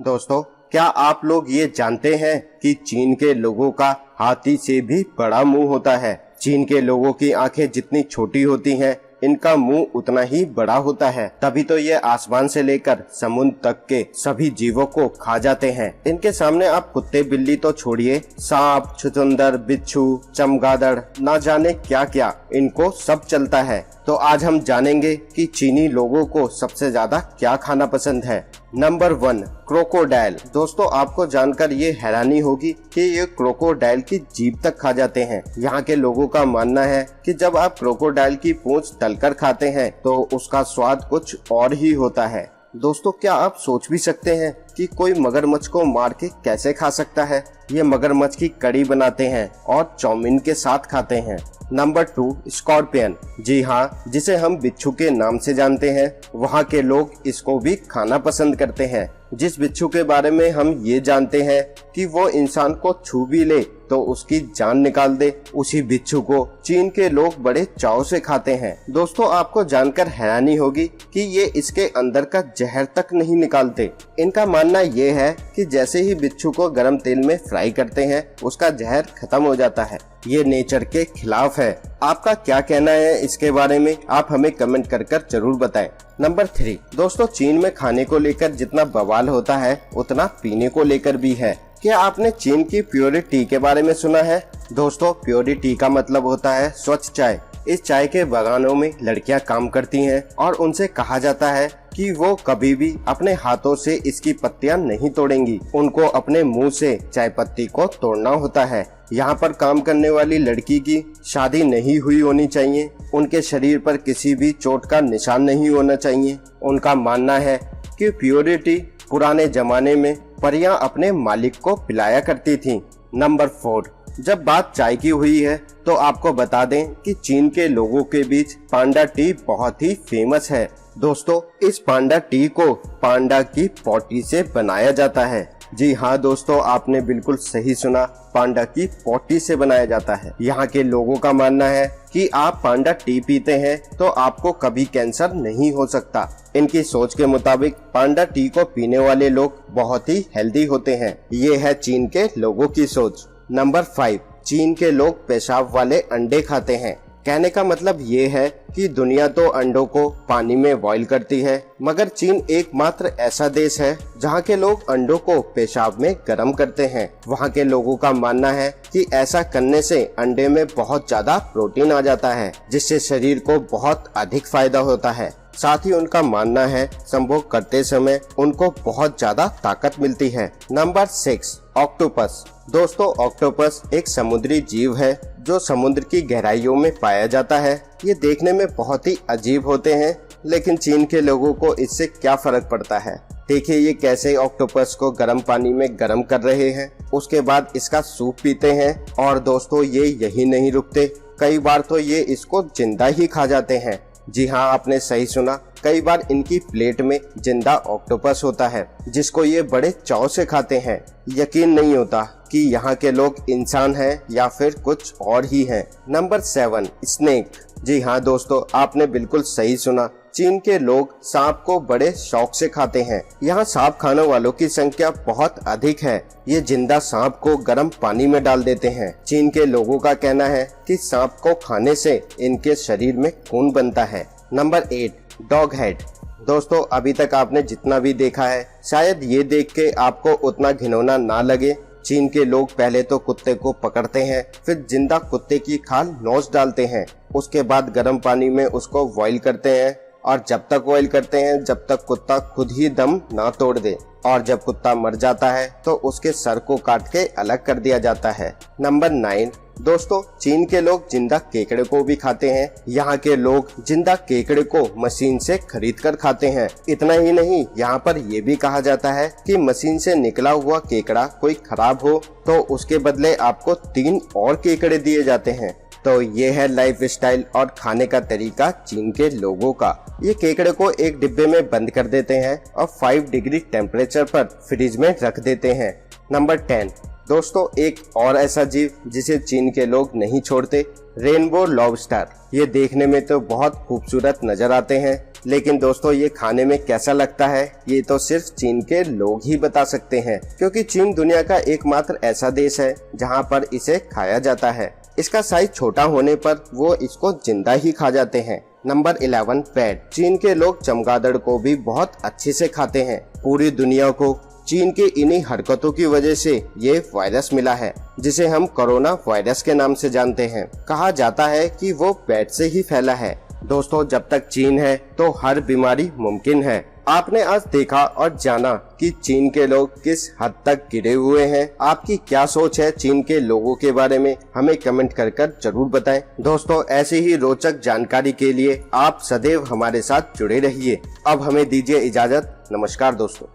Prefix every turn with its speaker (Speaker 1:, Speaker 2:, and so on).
Speaker 1: दोस्तों, क्या आप लोग ये जानते हैं कि चीन के लोगों का हाथी से भी बड़ा मुंह होता है। चीन के लोगों की आंखें जितनी छोटी होती हैं, इनका मुंह उतना ही बड़ा होता है। तभी तो ये आसमान से लेकर समुद्र तक के सभी जीवों को खा जाते हैं। इनके सामने आप कुत्ते बिल्ली तो छोड़िए, सांप, छुछुंदर, बिच्छू, चमगादड़, ना जाने क्या क्या, इनको सब चलता है। तो आज हम जानेंगे कि चीनी लोगों को सबसे ज्यादा क्या खाना पसंद है। Number 1, crocodile. दोस्तों, आपको जानकर ये हैरानी होगी कि ये क्रोकोडाइल की जीभ तक खा जाते हैं। यहाँ के लोगों का मानना है कि जब आप क्रोकोडाइल की पूंछ तलकर खाते हैं तो उसका स्वाद कुछ और ही होता है। दोस्तों, क्या आप सोच भी सकते हैं कि कोई मगरमच्छ को मार के कैसे खा सकता है। ये मगरमच्छ की कड़ी बनाते हैं और चाउमीन के साथ खाते हैं। Number 2, scorpion. जी हाँ, जिसे हम बिच्छू के नाम से जानते हैं, वहाँ के लोग इसको भी खाना पसंद करते हैं। जिस बिच्छू के बारे में हम ये जानते हैं कि वो इंसान को छू भी ले तो उसकी जान निकाल दे, उसी बिच्छू को चीन के लोग बड़े चाव से खाते हैं। दोस्तों, आपको जानकर हैरानी होगी कि ये इसके अंदर का जहर तक नहीं निकालते। इनका मानना ये है कि जैसे ही बिच्छू को गरम तेल में फ्राई करते हैं, उसका जहर खत्म हो जाता है। ये नेचर के खिलाफ है। आपका क्या कहना है इसके बारे में, आप हमें कमेंट कर जरूर बताएं। नंबर 3, दोस्तों, चीन में खाने को लेकर जितना बवाल होता है, उतना पीने को लेकर भी है। क्या आपने चीन की प्योरी टी के बारे में सुना है? दोस्तों, प्योरी टी का मतलब होता है स्वच्छ चाय। इस चाय के बागानों में लड़कियां काम करती हैं और उनसे कहा जाता है कि वो कभी भी अपने हाथों से इसकी पत्तियां नहीं तोड़ेंगी। उनको अपने मुंह से चाय पत्ती को तोड़ना होता है। यहाँ पर काम करने वाली लड़की की शादी नहीं हुई होनी चाहिए। उनके शरीर पर किसी भी चोट का निशान नहीं होना चाहिए। उनका मानना है कि प्योरिटी पुराने जमाने में परियां अपने मालिक को पिलाया करती थीं। नंबर 4, जब बात चाय की हुई है तो आपको बता दें कि चीन के लोगों के बीच पांडा टी बहुत ही फेमस है। दोस्तों, इस पांडा टी को पांडा की पोटी से बनाया जाता है। जी हाँ दोस्तों, आपने बिल्कुल सही सुना, पांडा की पोटी से बनाया जाता है। यहाँ के लोगों का मानना है कि आप पांडा टी पीते हैं तो आपको कभी कैंसर नहीं हो सकता। इनकी सोच के मुताबिक पांडा टी को पीने वाले लोग बहुत ही हेल्दी होते हैं। ये है चीन के लोगों की सोच। नंबर 5, चीन के लोग पेशाब वाले अंडे खाते हैं। कहने का मतलब ये है कि दुनिया तो अंडों को पानी में बॉईल करती है, मगर चीन एकमात्र ऐसा देश है जहाँ के लोग अंडों को पेशाब में गर्म करते हैं। वहाँ के लोगों का मानना है कि ऐसा करने से अंडे में बहुत ज्यादा प्रोटीन आ जाता है, जिससे शरीर को बहुत अधिक फायदा होता है। साथ ही उनका मानना है संभोग करते समय उनको बहुत ज्यादा ताकत मिलती है। Number 6, octopus. दोस्तों, ऑक्टोपस एक समुद्री जीव है जो समुद्र की गहराइयों में पाया जाता है। ये देखने में बहुत ही अजीब होते हैं, लेकिन चीन के लोगों को इससे क्या फर्क पड़ता है। देखिए ये कैसे ऑक्टोपस को गर्म पानी में गर्म कर रहे हैं, उसके बाद इसका सूप पीते हैं। और दोस्तों, ये यही नहीं रुकते, कई बार तो ये इसको जिंदा ही खा जाते हैं। जी हाँ, आपने सही सुना, कई बार इनकी प्लेट में जिंदा ऑक्टोपस होता है, जिसको ये बड़े चाव से खाते हैं। यकीन नहीं होता कि यहाँ के लोग इंसान हैं या फिर कुछ और ही हैं। Number 7, snake. जी हाँ दोस्तों, आपने बिल्कुल सही सुना, चीन के लोग सांप को बड़े शौक से खाते हैं। यहाँ सांप खाने वालों की संख्या बहुत अधिक है। ये जिंदा सांप को गर्म पानी में डाल देते हैं। चीन के लोगों का कहना है कि सांप को खाने से इनके शरीर में खून बनता है। Number 8, dog head. दोस्तों, अभी तक आपने जितना भी देखा है, शायद ये देख के आपको उतना घिनौना ना लगे। चीन के लोग पहले तो कुत्ते को पकड़ते हैं, फिर जिंदा कुत्ते की खाल नोच डालते हैं, उसके बाद गर्म पानी में उसको बॉईल करते हैं, और जब तक बॉईल करते हैं जब तक कुत्ता खुद ही दम ना तोड़ दे। और जब कुत्ता मर जाता है तो उसके सर को काट के अलग कर दिया जाता है। नंबर 9, दोस्तों, चीन के लोग जिंदा केकड़े को भी खाते हैं। यहाँ के लोग जिंदा केकड़े को मशीन से खरीद कर खाते हैं। इतना ही नहीं, यहाँ पर ये भी कहा जाता है कि मशीन से निकला हुआ केकड़ा कोई खराब हो तो उसके बदले आपको 3 और केकड़े दिए जाते हैं। तो ये है लाइफ स्टाइल और खाने का तरीका चीन के लोगों का। ये केकड़े को एक डिब्बे में बंद कर देते हैं और 5 डिग्री टेम्परेचर पर फ्रिज में रख देते हैं। नंबर 10, दोस्तों एक और ऐसा जीव जिसे चीन के लोग नहीं छोड़ते, रेनबो लॉबस्टर। ये देखने में तो बहुत खूबसूरत नजर आते हैं, लेकिन दोस्तों ये खाने में कैसा लगता है ये तो सिर्फ चीन के लोग ही बता सकते हैं, क्योंकि चीन दुनिया का एकमात्र ऐसा देश है जहाँ पर इसे खाया जाता है। इसका साइज छोटा होने पर वो इसको जिंदा ही खा जाते हैं। Number 11 pad. चीन के लोग चमगादड़ को भी बहुत अच्छे से खाते हैं। पूरी दुनिया को चीन की इन्हीं हरकतों की वजह से ये वायरस मिला है, जिसे हम कोरोना वायरस के नाम से जानते हैं। कहा जाता है कि वो पेट से ही फैला है। दोस्तों जब तक चीन है तो हर बीमारी मुमकिन है। आपने आज देखा और जाना कि चीन के लोग किस हद तक गिरे हुए हैं। आपकी क्या सोच है चीन के लोगों के बारे में, हमें कमेंट कर जरूर बताएं। दोस्तों ऐसी ही रोचक जानकारी के लिए आप सदैव हमारे साथ जुड़े रहिए। अब हमें दीजिए इजाजत। नमस्कार दोस्तों।